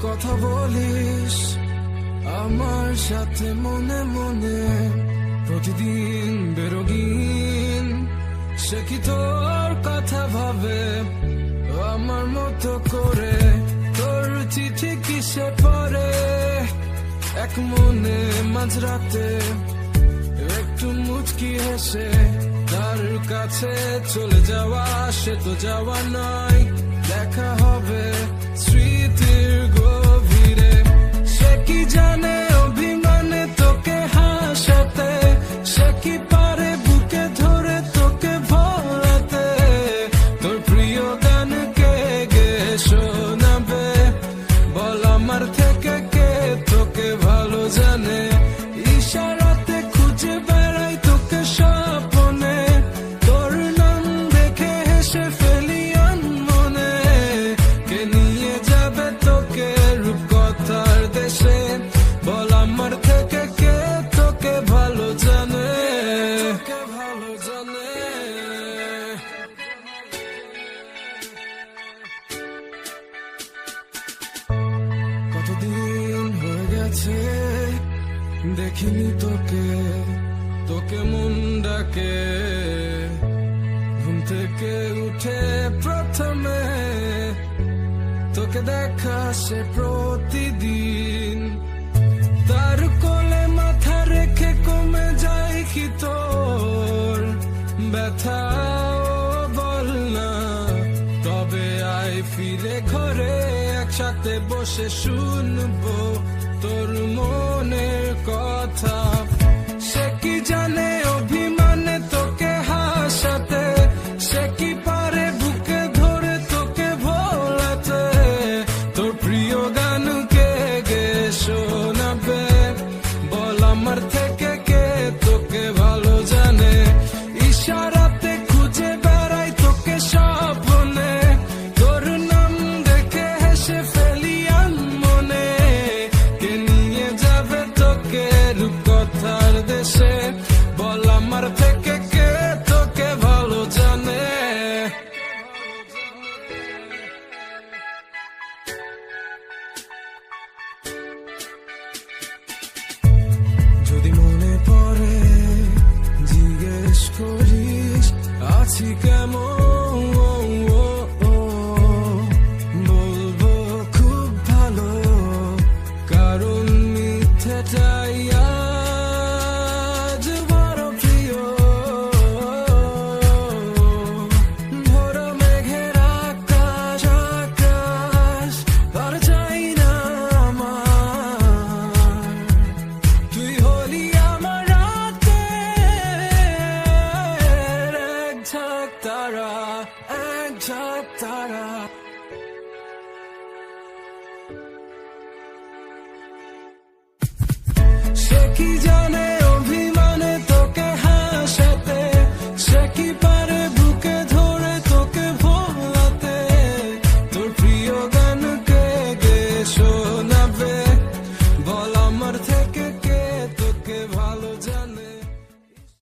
কথা বলিস আমার সাথে মনে মনে, প্রতিদিন বেরোগিন সে কি তোর কথা ভাবে আমার মতো করে। তোর চিঠি কিসে পড়ে এক মনে মাঝরাতে, একটু মুচকি হেসে তার কাছে চলে যাওয়া, সে তো যাওয়া নয়, দেখা হবে স্মৃতির গভীরে। সে কি জানে অভিমানে তোকে হাসাতে, সে কি পারে বুকে ধরে তোকে ভোলাতে, তোর প্রিয় গান কে গে শোনাবে বল আমার থেকে কে তোকে ভালো জানে। ইশারাতে খুঁজে বেড়াই তোকে স্বপ্নে, তোর নাম দেখে হেসে ফেলি আনমনে। কে নিয়ে যাবে তোকে রূপকথার দেশে বল আমার থেকে কে তোকে ভালো জানে, ভালো জানে। কতদিন হয়ে গেছে দেখিনি তোকে, তোকে মন ডাকে ঘুম থেকে উঠে প্রথমে, তোকে দেখা সে প্রতিদিন। তার কোলে মাথা রেখে কমে যায় কি তোর ব্যথা বল না, তবে আয় ফিরে ঘরে একসাথে বসে শুনবো তোর মনের কথা। সে কি জানে অভিমানে তোকে হাসাতে, সে কি পারে বুকে ধরে তোকে ভোলাতে, তোর প্রিয় গান কে গে শোনাবে বল আমার থেকে কে তোকে ভালো জানে। ইশারাতে খুঁজে বেড়াই তোকে স্বপ্নে, তোর নাম দেখে হেসে ফেলি আনমনে। কে নিয়ে যাবে তোকে রূপকথার দেশে বল আমার থেকে কে তোকে ভালো জানে। যদি মনে পড়ে জিজ্ঞেস করিস আছি কেমন, বলবো খুব ভালো, কারণ মিথ্যেটাই আজ বড় প্রিয়। ভোর মেঘের আকাশ আকাশ আর চাই না আমার, তুই হলি আমার রাতের এক ঝাঁক তারা, এক ঝাঁক তারা।